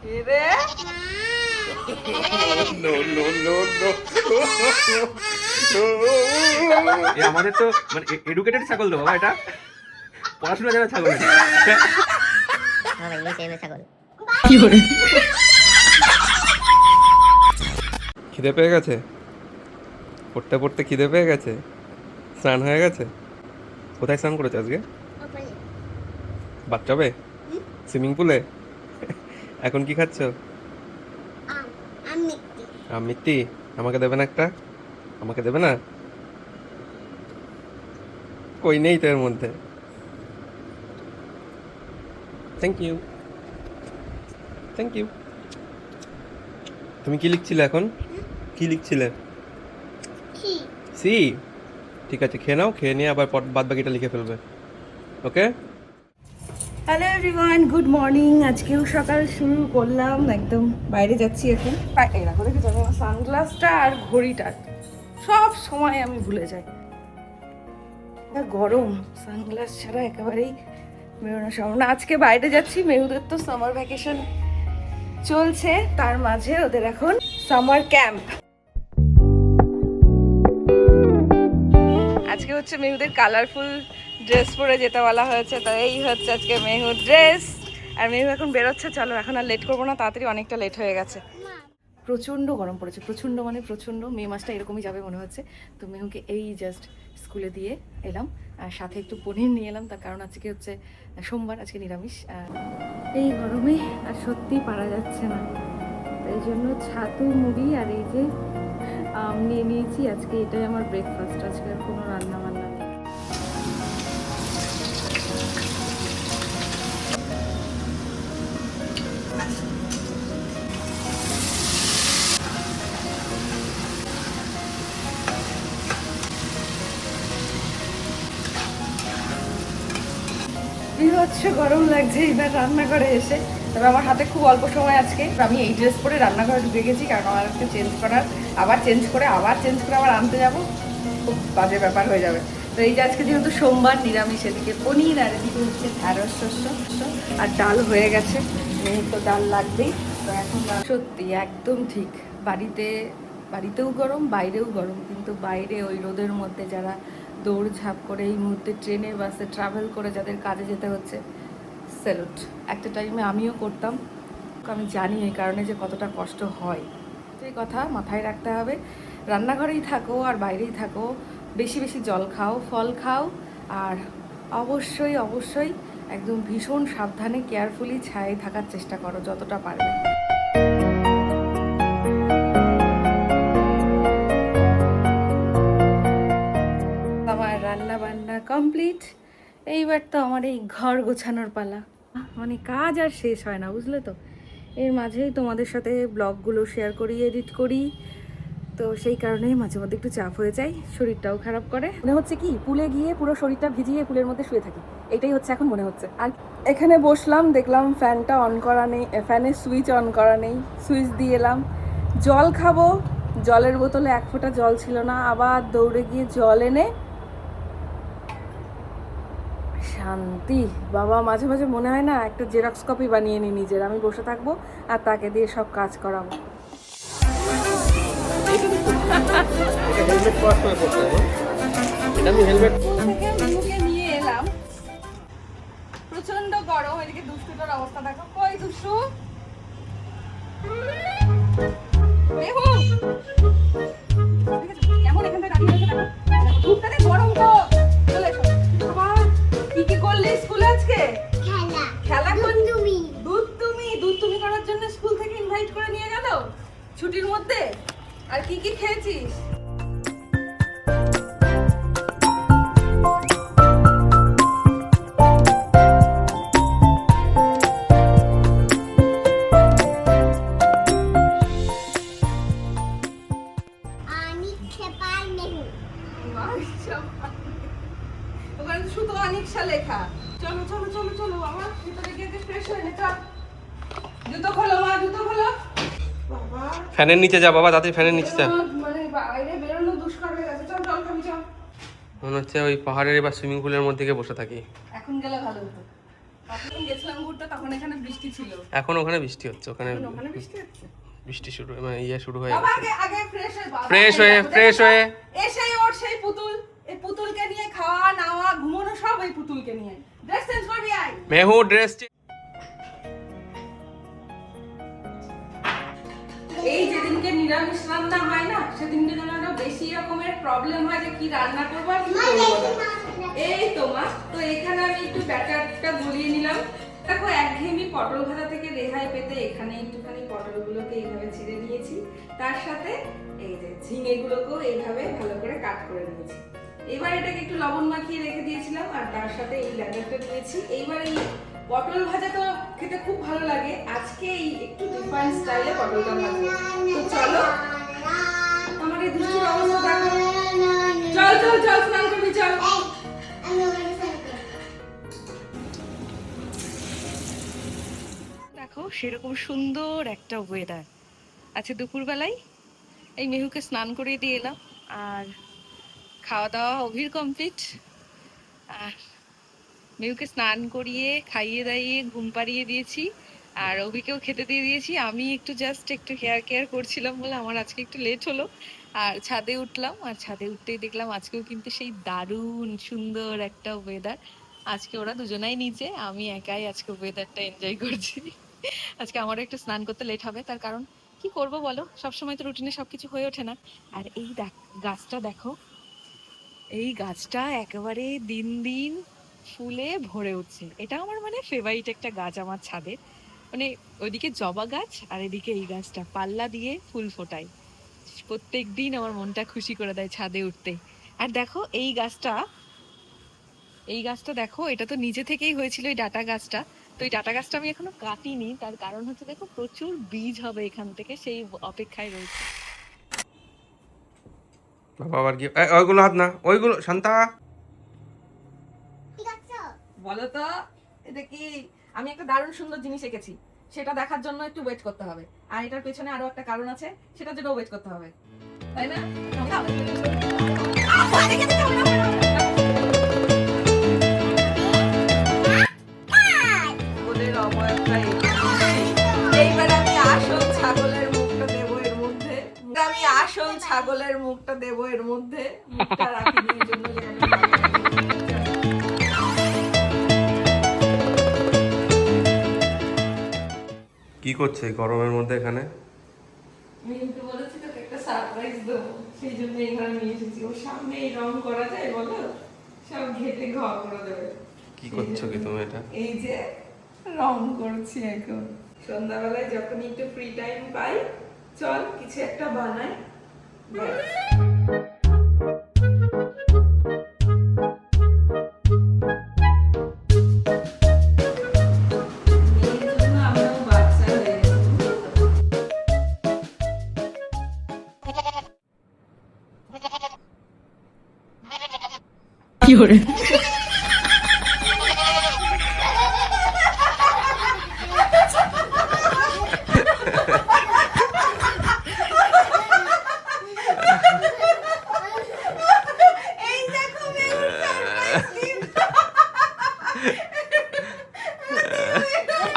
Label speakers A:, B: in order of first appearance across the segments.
A: রে
B: আমাদের তো মানে এডুকেটেড ছাগল তো বাবা, এটা পড়াশোনা জানা ছাগল। খিদে পেয়ে গেছে, পড়তে পড়তে খিদে পেয়ে গেছে, স্নান হয়ে গেছে। কোথায় স্নান করেছে আজকে? বাথটবে? সুইমিং পুলে? এখন কি খাচ্ছ? আম মিষ্টি। আমাকে দেবে না একটা? আমাকে দেবে না? কই নেই তো এর মধ্যে। Thank you, thank you. তুমি কি লিখছিলে এখন? কি লিখছিলে? সি। ঠিক আছে, খেয়ে নাও, খেয়ে নিয়ে আবার বাদ বাকিটা লিখে ফেলবে। Okay.
A: Hello everyone, good morning. আজকেও সকাল শুরু করলাম, একদম বাইরে যাচ্ছি এখন। এরকম দেখে যাবো আমার সানগ্লাসটা আর ঘড়িটা সব সময় আমি ভুলে যাই। গরম, সানগ্লাস ছাড়া একেবারেই বেরোনো সম্ভব না। আজকে বাইরে যাচ্ছি, মেহুদের তো সামার ভ্যাকেশন চলছে, তার মাঝে ওদের এখন সামার ক্যাম্প। আজকে হচ্ছে মেহুদের কালারফুল ড্রেস পরে যেতে বলা হয়েছে, তো এই হচ্ছে আজকে মেহুর ড্রেস। আর মেহু এখন বেরোচ্ছে, চলো এখন আর লেট করবো না, তাড়াতাড়ি অনেকটা লেট হয়ে গেছে। প্রচণ্ড গরম পড়েছে, প্রচণ্ড মানে প্রচণ্ড। মে মাসটা এরকমই যাবে মনে হচ্ছে। তো মেহুকে এই জাস্ট স্কুলে দিয়ে এলাম, আর সাথে একটু পনির নিয়ে এলাম, তার কারণ আজকে হচ্ছে সোমবার, আজকে নিরামিষ। এই গরমে আর সত্যি পারা যাচ্ছে না, এই জন্য ছাতু মুড়ি আর এই যে আম নিয়ে নিয়েছি। আজকে এটাই আমার ব্রেকফাস্ট, আজকে আর কোনো রান্না বান্না নেই। হচ্ছে গরম লাগছে এবার রান্নাঘরে এসে। তবে আমার হাতে খুব অল্প সময় আজকে, আমি এই ড্রেস পরে রান্নাঘরে ঢুকে গেছি, কারণ আমার একটু চেঞ্জ করার, আবার চেঞ্জ করে আবার আনতে যাব, খুব বাজে ব্যাপার হয়ে যাবে। তো এই যে আজকে যেহেতু সোমবার, নিরামিষ, এদিকে পনির আর এদিকে হচ্ছে ঢ্যাঁড়স শস্য আর ডাল হয়ে গেছে। তো ডাল লাগবেই। তো এখন সত্যি একদম ঠিক, বাড়িতেও গরম, বাইরেও গরম, কিন্তু বাইরে ওই রোদের মধ্যে যারা দৌড়ঝাঁপ করে এই মুহূর্তে ট্রেনে বাসে ট্রাভেল করে যাদের কাজে যেতে হচ্ছে, স্যালুট। একটা টাইমে আমিও করতাম, আমি জানি এই কারণে যে কতটা কষ্ট হয়। এই কথা মাথায় রাখতে হবে। রান্নাঘরেই থাকো আর বাইরেই থাকো, বেশি বেশি জল খাও, ফল খাও, আর অবশ্যই অবশ্যই একদম ভীষণ সাবধানে কেয়ারফুলি ছায়ায় থাকার চেষ্টা করো যতটা পারবে। আমার রান্না বান্না কমপ্লিট, এইবার তো আমার এই ঘর গোছানোর পালা। মানে কাজ আর শেষ হয় না, বুঝলে তো। এর মাঝেই তোমাদের সাথে ব্লগগুলো শেয়ার করি, এডিট করি, তো সেই কারণেই মাঝে মধ্যে একটু চাপ হয়ে যায়, শরীরটাও খারাপ করে। মনে হচ্ছে কি পুলে গিয়ে পুরো শরীরটা ভিজিয়ে পুলের মধ্যে শুয়ে থাকি, এটাই হচ্ছে এখন মনে হচ্ছে। আর এখানে বসলাম, দেখলাম ফ্যানটা অন করা নেই, ফ্যানের সুইচ অন করা নেই, সুইচ দিয়ে এলাম। জল খাবো, জলের বোতলে এক ফোঁটা জল ছিল না, আবার দৌড়ে গিয়ে জল এনে শান্তি। বাবা, মাঝে মাঝে মনে হয় না একটা জেরক্স কপি বানিয়ে নিই নিজের, আমি বসে থাকবো আর তাকে দিয়ে সব কাজ করাবো। নিয়ে এলাম, প্রচন্ড গরম। এদিকে দুষ্টুটার অবস্থা দেখো, কই দুষ্টু, কেমন এখান থেকে দাঁড়িয়ে গরম তো। চলে এসো। কি কি করলে স্কুলে আজকে? খেলা দুধ তুমি করার জন্য স্কুল থেকে ইনভাইট করে নিয়ে গেল ছুটির মধ্যে। আর কি কি খেয়েছিস? ওখানে শুধু অনিচ্ছা লেখা। চলো চলো চলো চলো বাবা, ভিতরে গিয়ে ফ্রেশ হয়ে নে। চল, জুতো খোলো মা, জুতো খোলো। বাবা,
B: ফ্যানের নিচে যা বাবা, তাতে ফ্যানের নিচে যা।
A: মানে বাইরে বেরোনো দুষ্কর হয়ে গেছে। চল জল খাবি, চল।
B: মনে হচ্ছে ওই পাহাড়ের বা সুইমিং পুলের মধ্যে গিয়ে বসে থাকি।
A: এখন গেলে ভালো হতো, যখন গেছিলাম ঘুরতে তখন এখানে বৃষ্টি ছিল।
B: এখন ওখানে বৃষ্টি হচ্ছে, ওখানে
A: ওখানে বৃষ্টি হচ্ছে।
B: বৃষ্টি শুরু মানে শুরু হয়ে
A: বাবা
B: গেছে।
A: আগে ফ্রেশ হয়ে বাবা
B: ফ্রেশ হয়ে
A: এসেই ওর সেই পুতুল, এই পুতুলকে নিয়ে খাওয়া নাওয়া ঘুমানো সব এই পুতুলকে নিয়ে। ড্রেস চেঞ্জ করবি আয়।
B: মেহু ড্রেস
A: এই যেদিনকে নিরামিষ রান্না হয় না সেদিনকে যেন আরো বেশি রকমের প্রবলেম হয় যে কি রান্না করবো আর কি করবো। এই তো মা, তো এখানে আমি একটু ব্যাটারটা গলিয়ে নিলাম। দেখো একঘেয়েমি পটল ভাজা থেকে রেহাই পেতে এখানে একটুখানি পটলগুলোকে এইভাবে ছিঁড়ে নিয়েছি, তার সাথে এই যে ঝিঙেগুলোকেও এইভাবে ভালো করে কাট করে নিয়েছি। এবার এটাকে একটু লবণ মাখিয়ে রেখে দিয়েছিলাম আর তার সাথে এই ব্যাটারটা দিয়েছি। এইবার এই পটল ভাজা তো খেতে খুব ভালো লাগে, আজকে এই একটু ডিফারেন্ট স্টাইলে পটলটা ভাজবো। তো চলো, আমার এই দুষ্টুর অবস্থা দেখো। চল চল চল স্নান করবি চল। দেখো সেরকম সুন্দর একটা ওয়েদার আছে দুপুরবেলায়। এই মেহুকে স্নান করে দিয়ে এলাম আর খাওয়া দাওয়া অভির কমপ্লিট। আর মেহুকে স্নান করিয়ে খাইয়ে দাইয়ে ঘুম পাড়িয়ে দিয়েছি আর অভিকেও খেতে দিয়ে দিয়েছি। আমি একটু জাস্ট একটু হেয়ার কেয়ার করছিলাম বলে আমার আজকে একটু লেট হলো। আর ছাদে উঠলাম, আর ছাদে উঠতেই দেখলাম আজকেও কিন্তু সেই দারুণ সুন্দর একটা ওয়েদার। আজকে ওরা দুজনাই নিচে, আমি একাই আজকে ওয়েদারটা এনজয় করছি। আজকে আমারও একটু স্নান করতে লেট হবে, তার কারণ কি করব বলো, সবসময় তো রুটিনে সবকিছু হয়ে ওঠে না। আর এই গাছটা দেখো, এই গাছটা একেবারে দিন দিন ফুলে ভরে উঠছে। এটা আমার মানে ফেভারিট একটা গাছ আমার ছাদে, মানে ওইদিকে জবা গাছ আর এদিকে এই গাছটা পাল্লা দিয়ে ফুল ফোটায়। প্রত্যেক দিন আমার মনটা খুশি করে দেয় ছাদে উঠতে। আর দেখো এই গাছটা দেখো, এটা তো নিজে থেকেই হয়েছিল এই ডাটা গাছটা। তো এই ডাটা গাছটা আমি এখনো কাটিনি, তার কারণ হচ্ছে দেখো প্রচুর বীজ হবে এখান থেকে, সেই অপেক্ষায় রয়েছে।
B: বাবা আবার কি ওইগুলো হাত না, ওইগুলো শান্তা।
A: বলো তো এটা কি? আমি একটা দারুণ সুন্দর জিনিস এঁকেছি, সেটা দেখার জন্য একটু ওয়েট করতে হবে। আর এটার পেছনে আরো একটা কারণ আছে, সেটার জন্য ওয়েট করতে হবে, তাই না? ওদের অবয়বটা এইবার আমি আসল ছাগলের মুখটা দেবো এর মধ্যে। আমি আসল ছাগলের মুখটা দেবো এর মধ্যে। মুখটা রাখি এই জন্য যে
B: কি করছে গরমের মধ্যে এখানে?
A: মিন্টু বলেছে তোকে একটা সারপ্রাইজ দেবো, সেই জন্য এখানে নিয়ে এসেছি। ওর সামনে এই রং করা যায় বলো, সব ঘেটে ঘর করে দেবে।
B: কি করছো কি তুমি এটা?
A: এই যে রং করছি এখন। সন্ধ্যাবেলায় যখন একটু ফ্রি টাইম পাই, চল কিছু একটা বানাই।
C: কি hore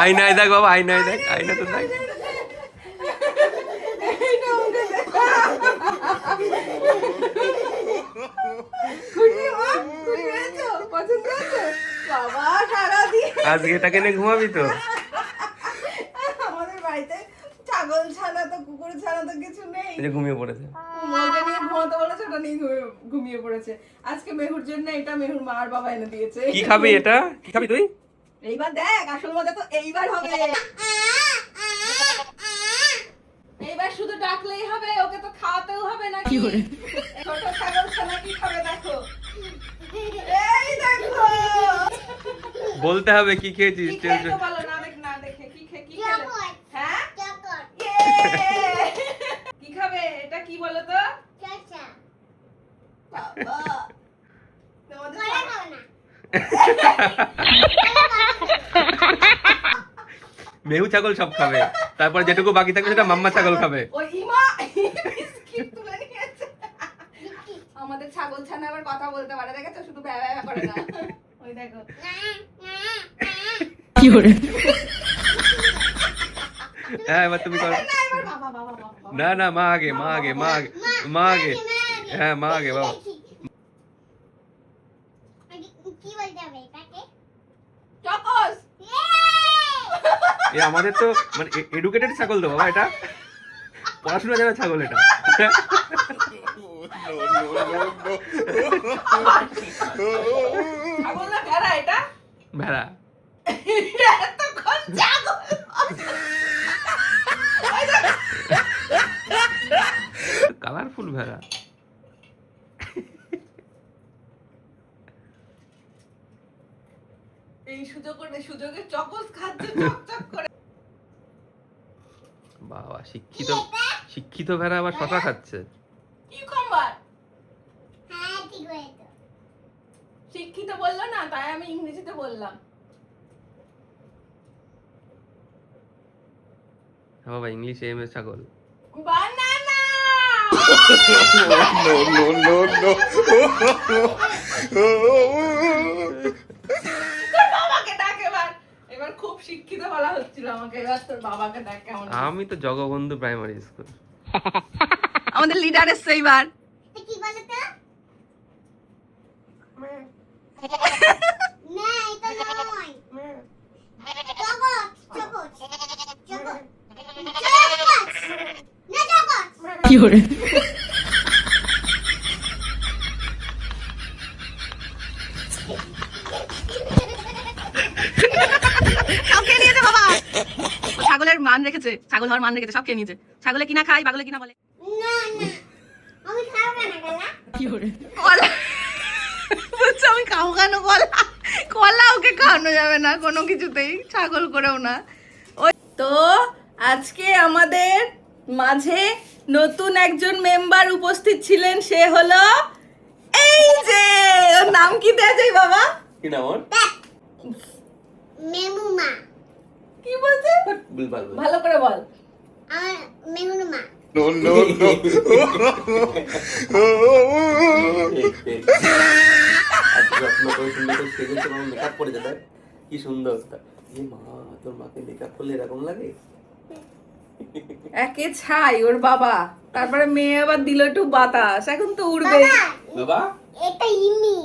B: আয়নায় দেখ বাবা, আয়নায় দেখ, আয়না তো দেখ। আজকে এটাকে নিয়ে ঘুমাবি তো?
A: আমাদের বাড়িতে ছাগল ছানা তো কুকুর ছানা তো কিছু নেই,
B: এই যে ঘুমিয়ে পড়েছে।
A: ওটা নিয়ে ঘুমাতে বলেছে, ওটা নিয়ে ঘুমিয়ে পড়েছে। আজকে মেহুর জন্য এটা মেহুর মা আর বাবা এনে দিয়েছে।
B: কি খাবি এটা? কি খাবি তুই?
A: এইবার দেখ আসল মজা তো এইবার হবে। এইবার শুধু ডাকলেই হবে, ওকে তো খাওয়াতেও হবে না।
C: কি hore
A: ছোট ছাগল ছানা কি খাবে দেখো, এই দেখো।
B: বলতে হবে কি খেয়েছিস।
A: কি খেয়েছো বলো, না দেখে কি খেলে? হ্যাঁ Yay! কি খাবে এটা? কি বলো তো? বাবা তোমাদের
B: মেহু ছাগল সব খাবে, তারপর যেটুকু বাকি থাকবে সেটা মাম্মা ছাগল খাবে।
A: ওই ইমা বিস্কিট তুলে নিয়েছে। আমাদের ছাগল ছানা আবার কথা বলতে পারে, দেখেছো? শুধু ব্যা ব্যা করে না। ওই দেখো
C: Fiore,
B: হ্যাঁ এবার তুমি করো। না না মা আগে মা আগে মা আগে মা আগে হ্যাঁ মা আগে বাবা।
D: কি বলতে হবে এটাকে?
A: চকোস।
B: এ আমাদের তো মানে এডুকেটেড ছাগল তো বাবা, এটা পড়াশোনা জানা ছাগল এটা।
A: ছাগল না ভেড়া এটা?
B: ভেড়া।
A: এতক্ষণ ছাগল।
B: কালারফুল ভেড়া।
A: এই সুযোগে চকোস খাচ্ছে চকচক করে।
B: বাবা শিক্ষিত শিক্ষিত ভেড়া আবার শশা খাচ্ছে।
A: কিউকাম্বার।
D: হ্যাঁ ঠিক হয়েছে।
A: শিক্ষিত বললো না, তাই আমি ইংরেজিতে বললাম।
B: হ্যাঁ বাবা ইংলিশ এম এর ছাগল।
A: বানানা। তোর বাবাকে ডাক এবার। এবার খুব শিক্ষিত বলা হচ্ছিল আমাকে, এবার তোর বাবাকে ডাক কেমন?
B: আমি তো জগবন্ধু প্রাইমারি স্কুল।
A: আমাদের লিডার এসছে এইবার।
D: তো কি বলো তো? না এটা নয়। জগৎ জগৎ জগৎ জগৎ না জগৎ।
C: Fiore,
A: সব খেয়ে নিয়েছে বাবা। ও ছাগলের মান রেখেছে, ছাগল হওয়ার মান রেখেছে, সব খেয়ে নিয়েছে। ছাগলে কিনা খাই, পাগলে কিনা বলে।
D: না না আমি খাবো না গলা।
C: Fiore,
A: কলা বলছে আমি খাবো কেন কলা? কলা ওকে খাওয়ানো যাবে না কোনো কিছুতেই, ছাগল করেও না। ওই তো আজকে আমাদের মাঝে নতুন একজন মেম্বার উপস্থিত ছিলেন, সে হলো এই যে, ওর নাম কি দেয়া যায় বাবা?
B: কি নাম ওর?
D: মেমুমা।
A: কি বলছে? ভালো করে বল।
D: আমার মেমুমা।
B: মেকআপ করে দেবে কি সুন্দর। মা তোর মাকে মেকআপ করলে এরকম লাগে?
A: একে ছাই ওর বাবা, তারপরে মেয়ে আবার দিল একটু বাতাস, এখন তো উড়বে।
D: বাবা
B: বাবা
D: এটা ইমি।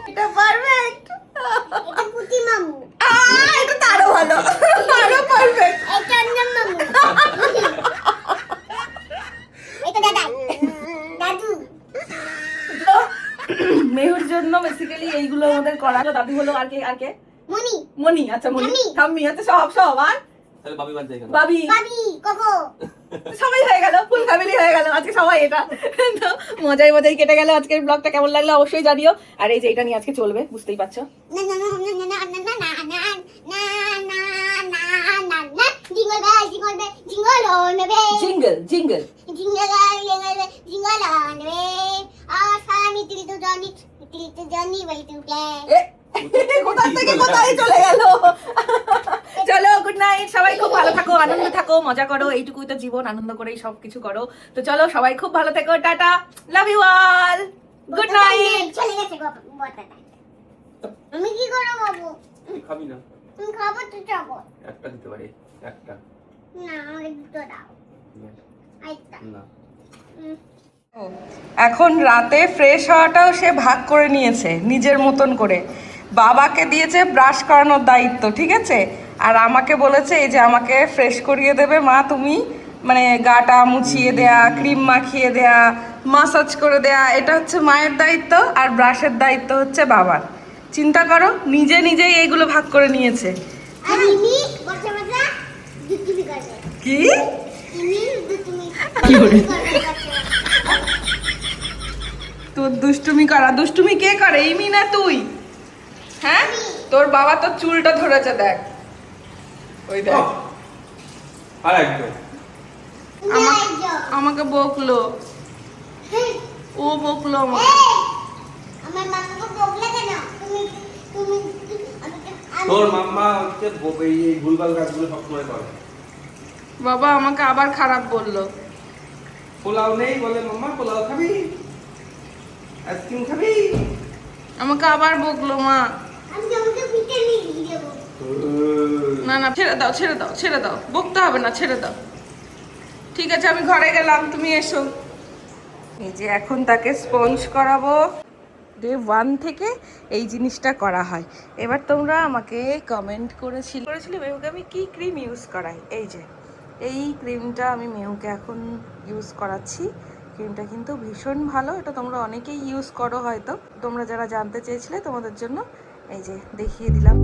A: এটা পারফেক্ট।
D: এটা পুতি মামু।
A: এটা তো আরো ভালো, আরো পারফেক্ট।
D: এটা অন্য মামু। এটা দাদা দাদু।
A: মেহুর জন্য বেসিক্যালি এইগুলো আমাদের করা। দাদু হলো আর কে?
D: মনি
A: মনি। আচ্ছা মনি,
D: ঠাম্মি।
A: ঠাম্মি। আচ্ছা সব আর
B: তাহলে বাবি বাদ যায় কেন?
A: বাবি।
D: বাবি কোকো।
A: সবাই হয়ে গেল, ফুল ফ্যামিলি হয়ে গেল আজকে সবাই। এটা তো মজাই কেটে গেল। আজকের ব্লগটা কেমন লাগলো অবশ্যই জানিও। আর এই যে এটা নিয়ে আজকে চলবে, বুঝতেই পারছো।
D: না না না না না না না না না না না না না না jingle bell jingle bell jingle on bay
A: jingle jingle.
D: Jingle jingle on bay আর সামি তিল তো জানি ওই টু প্লে।
A: কোথা থেকে কোথায় চলে গেল। চলো গুড নাইট, সবাই খুব ভালো থাকো, আনন্দ থাকো, মজা করো, এইটুকুই তো জীবন, আনন্দ করেই সবকিছু করো। তো চলো সবাই খুব ভালো থেকো, tata, love you all, good night.
D: চলে গেছে বটা। আমি কি করব বাবু?
B: খাবি না?
D: তুমি খাবো তো যাবো।
B: একটা দিতে পারি, একটা।
D: না আমাকে দুটো দাও। আইতা
B: না
A: এখন রাতে ফ্রেশ হওয়াটাও সে ভাগ করে নিয়েছে নিজের মতন করে। বাবাকে দিয়েছে ব্রাশ করানোর দায়িত্ব, ঠিক আছে, আর আমাকে বলেছে এই যে আমাকে ফ্রেশ করিয়ে দেবে মা তুমি, মানে গাটা মুছিয়ে দেয়া, ক্রিম মাখিয়ে দেয়া, মাসাজ করে দেয়া, এটা হচ্ছে মায়ের দায়িত্ব, আর ব্রাশের দায়িত্ব হচ্ছে বাবার। চিন্তা করো, নিজেই এইগুলো ভাগ করে নিয়েছে।
D: আর ইনি বসে বসে দুধুমি করবে।
A: কি
D: ইনি দুধুমি
C: Fiore,
A: তোর দুষ্টুমি কে করে, ইমি না তুই? হ্যাঁ, তোর বাবা তো চুলটা ধরেছে, দেখ ওই দেখ।
B: আর একদম
A: আমাকে বকলো, ও বকলো আমাকে।
D: আমার মাকে বকলে কেন? তুমি তুমি
B: তোর মাম্মা হচ্ছে এই ভুলভাল কাজগুলো সবসময় করে।
A: বাবা আমাকে আবার খারাপ বললো।
B: পোলাও নেই বলে মাম্মা পোলাও খাবি, আইসক্রিম খাবি,
A: আমাকে আবার বকলো মা।
D: আমি তোমাকে পিঠে নিয়ে দিয়ে দেবো।
A: না না, ছেড়ে দাও ছেড়ে দাও ছেড়ে দাও, বকতে হবে না, ছেড়ে দাও। ঠিক আছে আমি ঘরে গেলাম, তুমি এসো। এই যে এখন তাকে স্পঞ্জ করাবো। ডে 1 থেকে এই জিনিসটা করা হয়। এবার তোমরা আমাকে কমেন্ট করেছিলে মেহুকে আমি কি ক্রিম ইউজ করাই। এই যে এই ক্রিমটা আমি মেহুকে এখন ইউজ করাচ্ছি। ক্রিমটা কিন্তু ভীষণ ভালো, এটা তোমরা অনেকেই ইউজ করো হয়তো। তোমরা যারা জানতে চেয়েছিলে তোমাদের জন্য এই যে দেখিয়ে দিলাম।